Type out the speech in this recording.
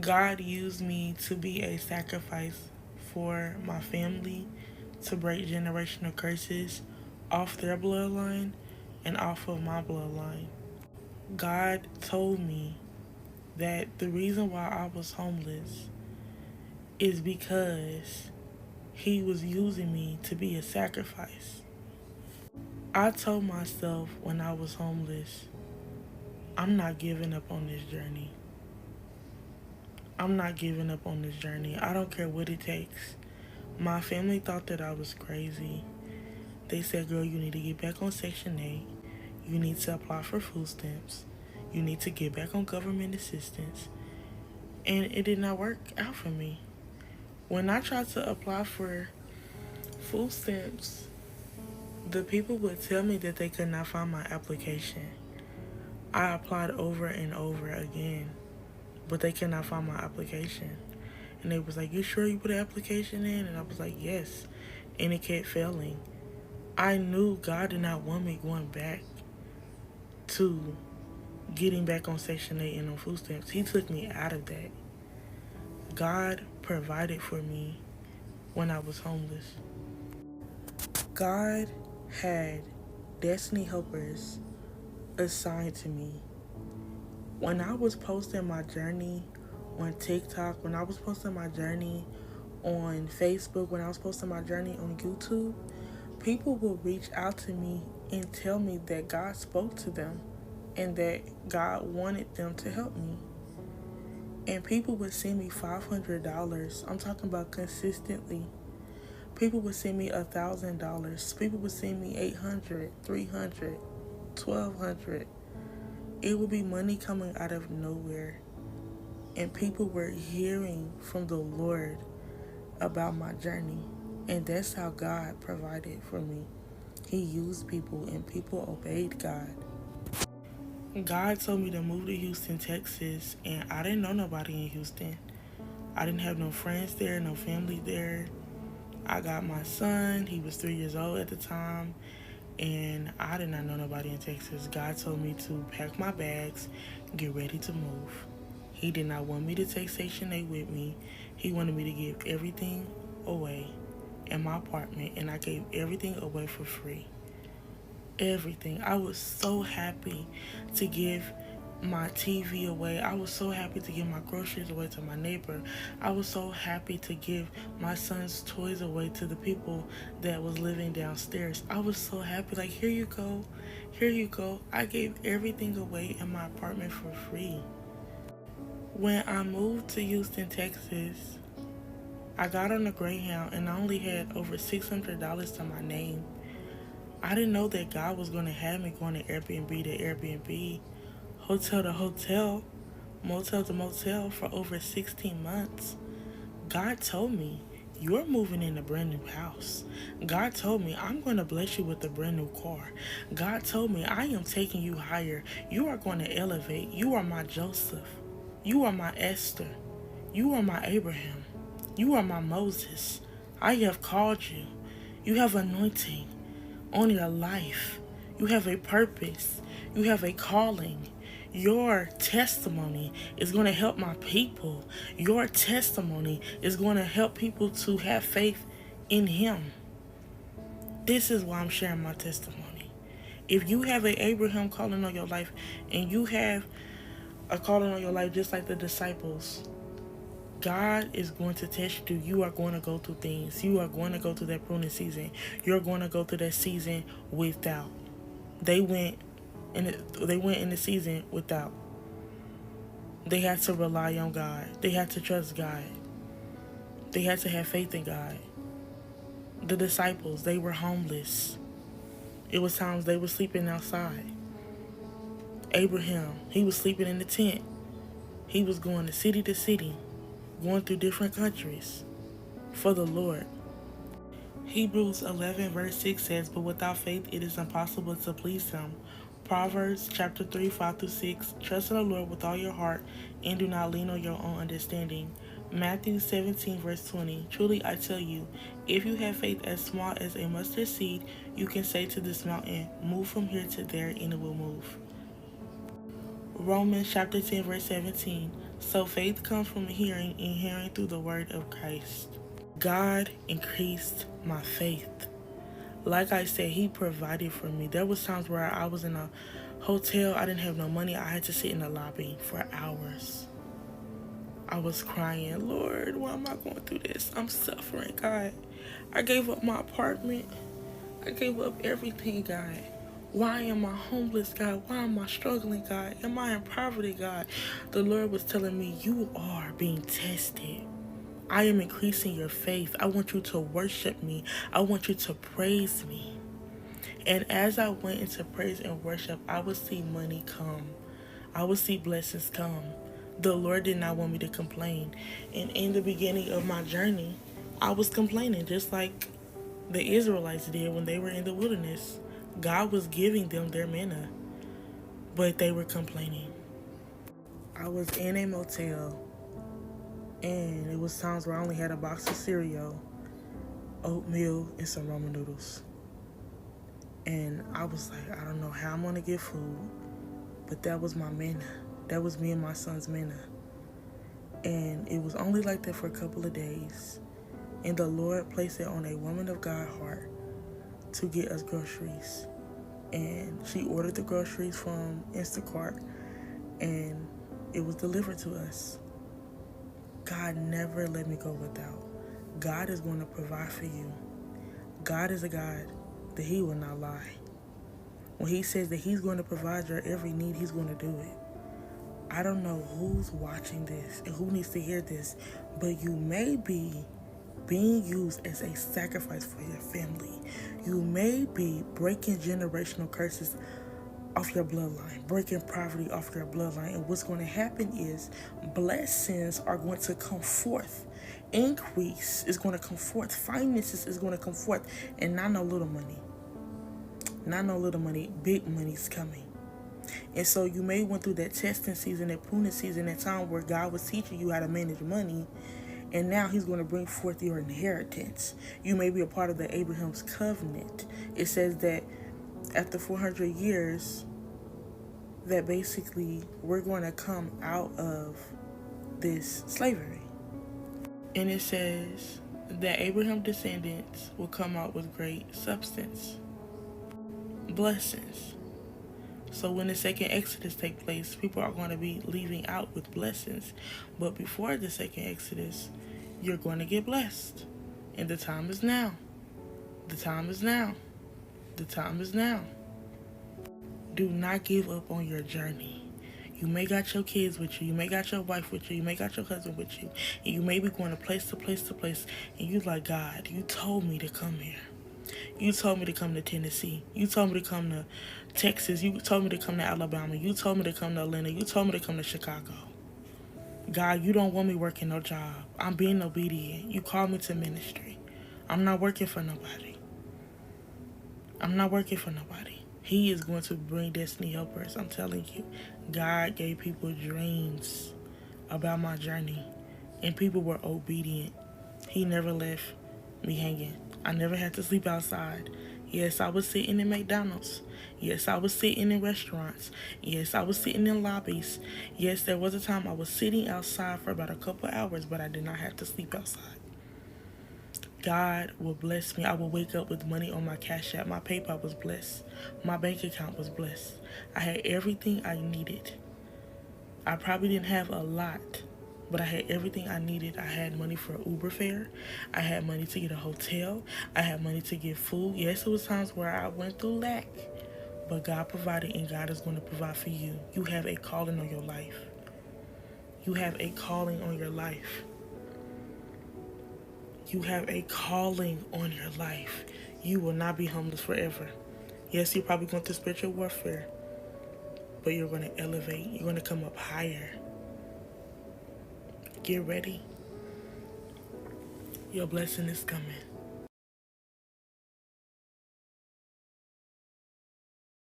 God used me to be a sacrifice for my family to break generational curses off their bloodline and off of my bloodline. God told me that the reason why I was homeless is because He was using me to be a sacrifice. I told myself when I was homeless, I'm not giving up on this journey. I'm not giving up on this journey. I don't care what it takes. My family thought that I was crazy. They said, girl, you need to get back on Section 8. You need to apply for food stamps. You need to get back on government assistance. And it did not work out for me. When I tried to apply for food stamps, the people would tell me that they could not find my application. I applied over and over again, but they could not find my application. And they was like, you sure you put an application in? And I was like, yes. And it kept failing. I knew God did not want me going back to getting back on Section 8 and on food stamps. He took me out of that. God provided for me when I was homeless. God had destiny helpers assigned to me. When I was posting my journey on TikTok, when I was posting my journey on Facebook, when I was posting my journey on YouTube, people will reach out to me and tell me that God spoke to them and that God wanted them to help me. And people would send me $500. I'm talking about consistently. People would send me $1,000. People would send me $800, $300, $1,200. It would be money coming out of nowhere. And people were hearing from the Lord about my journey. And that's how God provided for me. He used people and people obeyed God. God told me to move to Houston, Texas, and I didn't know nobody in Houston. I didn't have no friends there, no family there. I got my son, he was 3 years old at the time, and I did not know nobody in Texas. God told me to pack my bags, get ready to move. He did not want me to take Section 8 with me. He wanted me to give everything away in my apartment, and I gave everything away for free. Everything. I was so happy to give my TV away. I was so happy to give my groceries away to my neighbor. I was so happy to give my son's toys away to the people that was living downstairs. I was so happy. Like, here you go. Here you go. I gave everything away in my apartment for free. When I moved to Houston, Texas, I got on a Greyhound and I only had over $600 to my name. I didn't know that God was going to have me going to Airbnb to Airbnb, hotel to hotel, motel to motel for over 16 months. God told me, you're moving in a brand new house. God told me, I'm going to bless you with a brand new car. God told me, I am taking you higher. You are going to elevate. You are my Joseph. You are my Esther. You are my Abraham. You are my Moses. I have called you. You have anointing on your life. You have a purpose. You have a calling. Your testimony is going to help my people. Your testimony is going to help people to have faith in Him. This is why I'm sharing my testimony. If you have a Abraham calling on your life and you have a calling on your life just like the disciples, God is going to test you. You are going to go through things. You are going to go through that pruning season. You're going to go through that season without. They went in the season without. They had to rely on God. They had to trust God. They had to have faith in God. The disciples, they were homeless. It was times they were sleeping outside. Abraham, he was sleeping in the tent. He was going to city, going through different countries for the Lord. Hebrews 11 verse 6 says, but without faith it is impossible to please Him. Proverbs chapter 3, 5 through 6, trust in the Lord with all your heart and do not lean on your own understanding. Matthew 17 verse 20, truly I tell you, if you have faith as small as a mustard seed, you can say to this mountain, move from here to there, and it will move. Romans chapter 10 verse 17, So faith comes from hearing, and hearing through the word of Christ. God increased my faith. Like I said, he provided for me. There was times where I was in a hotel, I didn't have no money. I had to sit in the lobby for hours. I was crying, Lord, why am I going through this? I'm suffering, God. I gave up my apartment. I gave up everything, God. Why am I homeless, God? Why am I struggling, God? Am I in poverty, God? The Lord was telling me, you are being tested. I am increasing your faith. I want you to worship me. I want you to praise me. And as I went into praise and worship, I would see money come. I would see blessings come. The Lord did not want me to complain. And in the beginning of my journey, I was complaining just like the Israelites did when they were in the wilderness. God was giving them their manna, but they were complaining. I was in a motel, and it was times where I only had a box of cereal, oatmeal, and some ramen noodles. And I was like, I don't know how I'm going to get food, but that was my manna. That was me and my son's manna. And it was only like that for a couple of days. And the Lord placed it on a woman of God heart to get us groceries. And she ordered the groceries from Instacart, and it was delivered to us. God never let me go without. God is going to provide for you. God is a God that he will not lie. When he says that he's going to provide your every need, he's going to do it. I don't know who's watching this and who needs to hear this, but you may be being used as a sacrifice for your family. You may be breaking generational curses off your bloodline, breaking poverty off your bloodline. And what's going to happen is blessings are going to come forth. Increase is going to come forth. Finances is going to come forth. And not no little money. Not no little money. Big money's coming. And so you may went through that testing season, that pruning season, that time where God was teaching you how to manage money. And now he's going to bring forth your inheritance. You may be a part of the Abraham's covenant. It says that after 400 years, that basically we're going to come out of this slavery. And it says that Abraham's descendants will come out with great substance, blessings. So when the second Exodus takes place, people are going to be leaving out with blessings. But before the second Exodus, you're going to get blessed. And the time is now. The time is now. The time is now. Do not give up on your journey. You may got your kids with you. You may got your wife with you. You may got your husband with you. And you may be going to place to place to place. And you like, God, you told me to come here. You told me to come to Tennessee. You told me to come to Texas. You told me to come to Alabama. You told me to come to Atlanta. You told me to come to Chicago. God, you don't want me working no job. I'm being obedient. You called me to ministry. I'm not working for nobody. I'm not working for nobody. He is going to bring destiny helpers. I'm telling you. God gave people dreams about my journey. And people were obedient. He never left me hanging. I never had to sleep outside. Yes, I was sitting in McDonald's. Yes, I was sitting in restaurants. Yes, I was sitting in lobbies. Yes, there was a time I was sitting outside for about a couple hours, but I did not have to sleep outside. God will bless me. I will wake up with money on my Cash App. My PayPal was blessed. My bank account was blessed. I had everything I needed. I probably didn't have a lot, but I had everything I needed. I had money for Uber fare. I had money to get a hotel. I had money to get food. Yes, it was times where I went through lack, but God provided, and God is going to provide for you. You have a calling on your life. You have a calling on your life. You have a calling on your life. You will not be homeless forever. Yes, you're probably going through spiritual warfare, but you're going to elevate. You're going to come up higher. Get ready. Your blessing is coming.